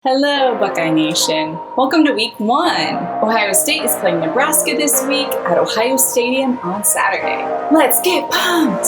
Hello, Buckeye Nation. Welcome to week 1. Ohio State is playing Nebraska this week at Ohio Stadium on Saturday. Let's get pumped!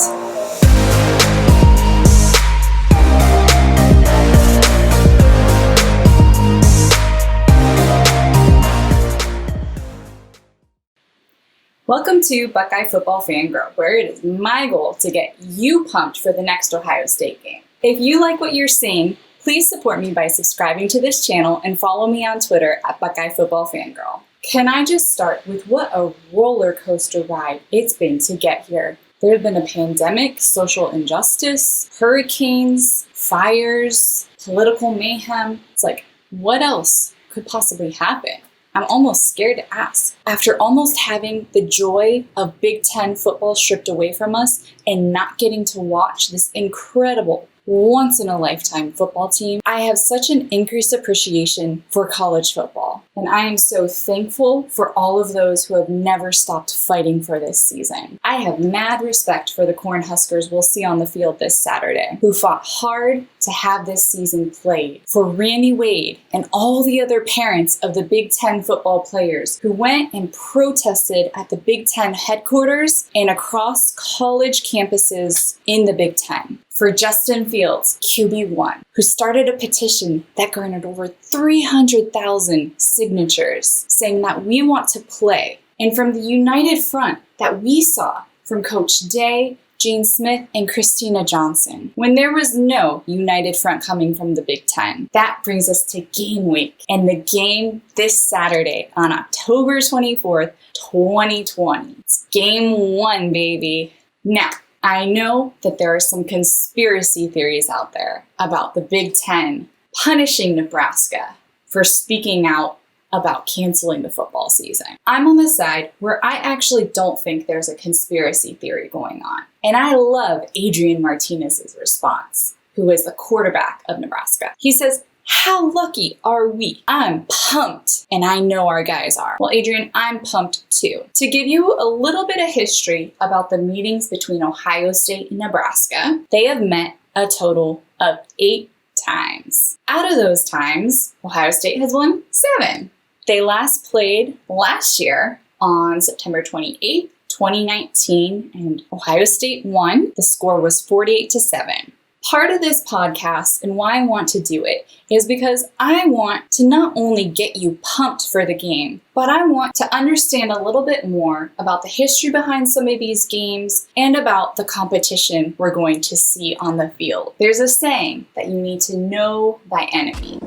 Welcome to Buckeye Football Fangirl, where it is my goal to get you pumped for the next Ohio State game. If you like what you're seeing, please support me by subscribing to this channel and follow me on Twitter at Buckeye Football Fangirl. Can I just start with what a roller coaster ride it's been to get here? There have been a pandemic, social injustice, hurricanes, fires, political mayhem. It's like, what else could possibly happen? I'm almost scared to ask. After almost having the joy of Big Ten football stripped away from us and not getting to watch this incredible, once-in-a-lifetime football team, I have such an increased appreciation for college football. And I am so thankful for all of those who have never stopped fighting for this season. I have mad respect for the Cornhuskers we'll see on the field this Saturday, who fought hard to have this season played. For Randy Wade and all the other parents of the Big Ten football players who went and protested at the Big Ten headquarters and across college campuses in the Big Ten. For Justin Fields, QB1, who started a petition that garnered over 300,000 signatures saying that we want to play. And from the united front that we saw from Coach Day, Gene Smith, and Christina Johnson, when there was no united front coming from the Big Ten. That brings us to game week and the game this Saturday on October 24th, 2020. It's game 1, baby. Now, I know that there are some conspiracy theories out there about the Big Ten punishing Nebraska for speaking out about canceling the football season. I'm on the side where I actually don't think there's a conspiracy theory going on. And I love Adrian Martinez's response, who is the quarterback of Nebraska. He says, "How lucky are we? I'm pumped." And I know our guys are. Well, Adrian, I'm pumped too. To give you a little bit of history about the meetings between Ohio State and Nebraska, they have met a total of 8 times. Out of those times, Ohio State has won 7. They last played last year on September 28th, 2019, and Ohio State won. The score was 48-7. Part of this podcast and why I want to do it is because I want to not only get you pumped for the game, but I want to understand a little bit more about the history behind some of these games and about the competition we're going to see on the field. There's a saying that you need to know thy enemy.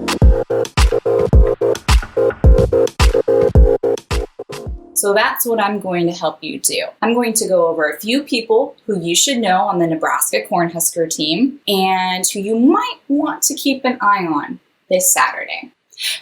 So that's what I'm going to help you do. I'm going to go over a few people who you should know on the Nebraska Cornhusker team and who you might want to keep an eye on this Saturday.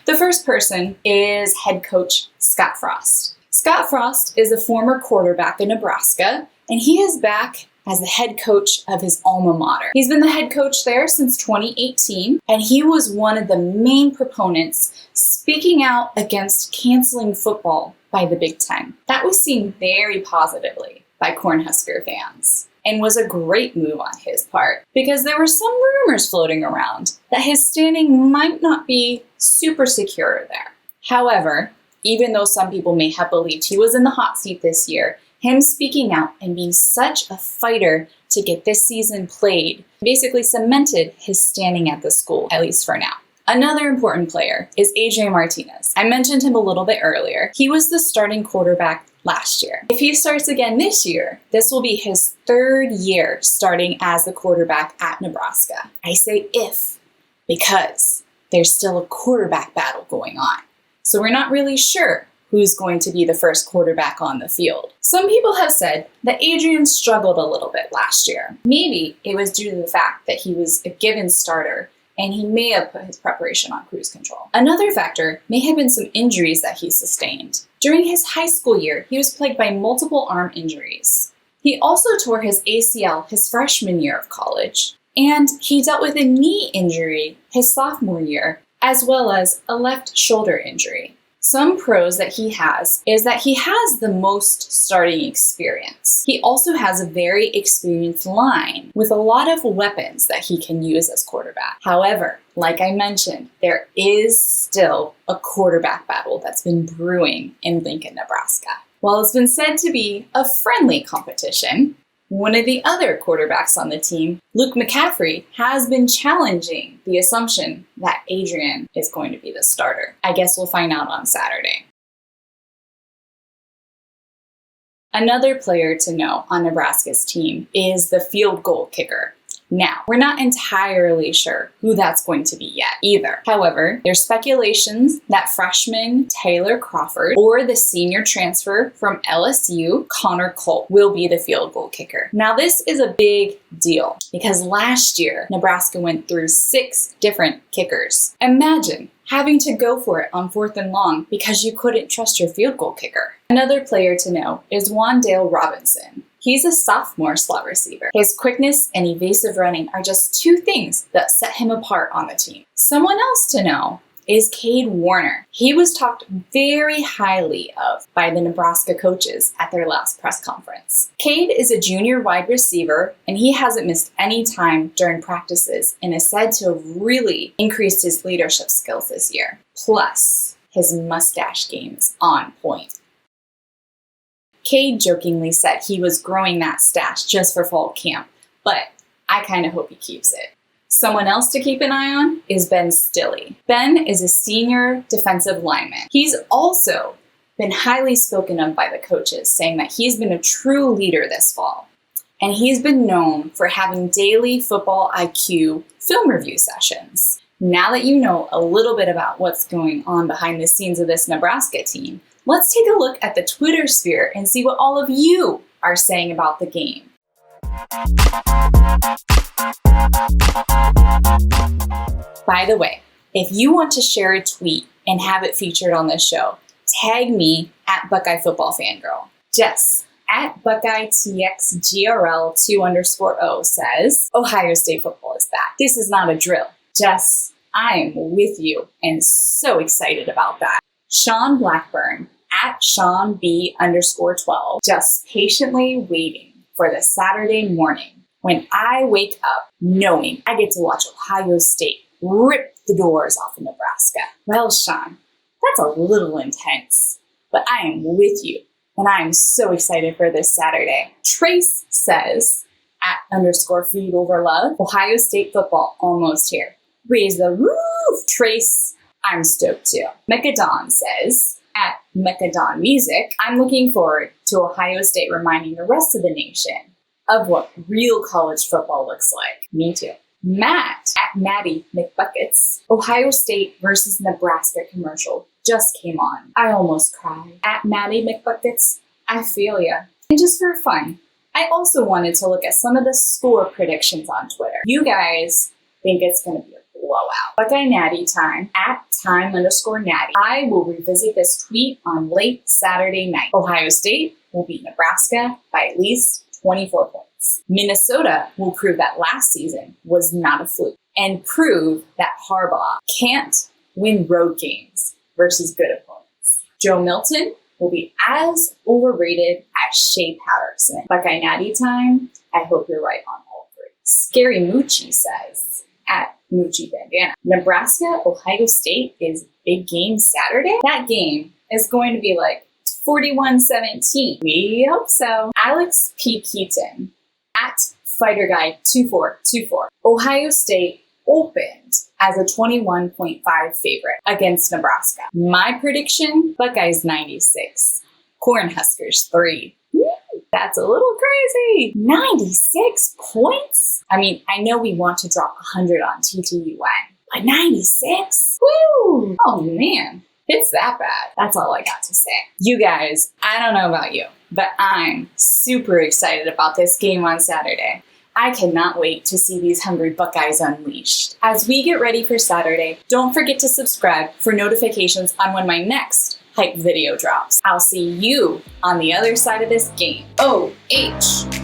The first person is head coach Scott Frost. Scott Frost is a former quarterback in Nebraska, and he is back as the head coach of his alma mater. He's been the head coach there since 2018, and he was one of the main proponents speaking out against canceling football by the Big Ten. That was seen very positively by Cornhusker fans and was a great move on his part because there were some rumors floating around that his standing might not be super secure there. However, even though some people may have believed he was in the hot seat this year, him speaking out and being such a fighter to get this season played basically cemented his standing at the school, at least for now. Another important player is Adrian Martinez. I mentioned him a little bit earlier. He was the starting quarterback last year. If he starts again this year, this will be his 3rd year starting as the quarterback at Nebraska. I say if, because there's still a quarterback battle going on. So we're not really sure who's going to be the first quarterback on the field. Some people have said that Adrian struggled a little bit last year. Maybe it was due to the fact that he was a given starter and he may have put his preparation on cruise control. Another factor may have been some injuries that he sustained. During his high school year, he was plagued by multiple arm injuries. He also tore his ACL his freshman year of college, and he dealt with a knee injury his sophomore year, as well as a left shoulder injury. Some pros that he has is that he has the most starting experience. He also has a very experienced line with a lot of weapons that he can use as quarterback. However, like I mentioned, there is still a quarterback battle that's been brewing in Lincoln, Nebraska. While it's been said to be a friendly competition, one of the other quarterbacks on the team, Luke McCaffrey, has been challenging the assumption that Adrian is going to be the starter. I guess we'll find out on Saturday. Another player to know on Nebraska's team is the field goal kicker. Now, we're not entirely sure who that's going to be yet either. However, there's speculations that freshman Taylor Crawford or the senior transfer from LSU, Connor Colt, will be the field goal kicker. Now, this is a big deal because last year, Nebraska went through 6 different kickers. Imagine having to go for it on 4th and long because you couldn't trust your field goal kicker. Another player to know is Wandale Robinson. He's a sophomore slot receiver. His quickness and evasive running are just 2 things that set him apart on the team. Someone else to know is Cade Warner. He was talked very highly of by the Nebraska coaches at their last press conference. Cade is a junior wide receiver, and he hasn't missed any time during practices and is said to have really increased his leadership skills this year. Plus, his mustache game is on point. Cade jokingly said he was growing that stash just for fall camp, but I kind of hope he keeps it. Someone else to keep an eye on is Ben Stilley. Ben is a senior defensive lineman. He's also been highly spoken of by the coaches, saying that he's been a true leader this fall. And he's been known for having daily football IQ film review sessions. Now that you know a little bit about what's going on behind the scenes of this Nebraska team, let's take a look at the Twitter sphere and see what all of you are saying about the game. By the way, if you want to share a tweet and have it featured on this show, tag me at Buckeye Football Fangirl. Jess at BuckeyeTXGRL2_0 says, Ohio State football is back. This is not a drill. Jess, I am with you and so excited about that. Sean Blackburn at SeanB_12, just patiently waiting for the Saturday morning when I wake up knowing I get to watch Ohio State rip the doors off of Nebraska. Well, Sean, that's a little intense, but I am with you, and I am so excited for this Saturday. Trace says, at _feedoverlove, Ohio State football almost here. Raise the roof! Trace, I'm stoked too. Mechadon says, at Mechadon Music, I'm looking forward to Ohio State reminding the rest of the nation of what real college football looks like. Me too. Matt at Natty McBuckets, Ohio State versus Nebraska commercial just came on. I almost cried. At Natty McBuckets, I feel ya. And just for fun, I also wanted to look at some of the score predictions on Twitter. You guys think it's going to be a blowout. Buckeye Natty time at time_natty. I will revisit this tweet on late Saturday night. Ohio State will beat Nebraska by at least 24 points. Minnesota will prove that last season was not a fluke and prove that Harbaugh can't win road games versus good opponents. Joe Milton will be as overrated as Shea Patterson. Buckeye Natty time, I hope you're right on all 3. Scary Moochie says, at Moochie Bandana, Nebraska, Ohio State is big game Saturday? That game is going to be like 41-17. We hope so. Alex P. Keaton at FighterGuy2424. Ohio State opened as a 21.5 favorite against Nebraska. My prediction, Buckeyes 96, Cornhuskers 3. That's a little crazy. 96 points? I mean, I know we want to drop 100 on TTUN, but 96? Woo! Oh man. It's that bad. That's all I got to say. You guys, I don't know about you, but I'm super excited about this game on Saturday. I cannot wait to see these hungry Buckeyes unleashed. As we get ready for Saturday, don't forget to subscribe for notifications on when my next hype video drops. I'll see you on the other side of this game. OH!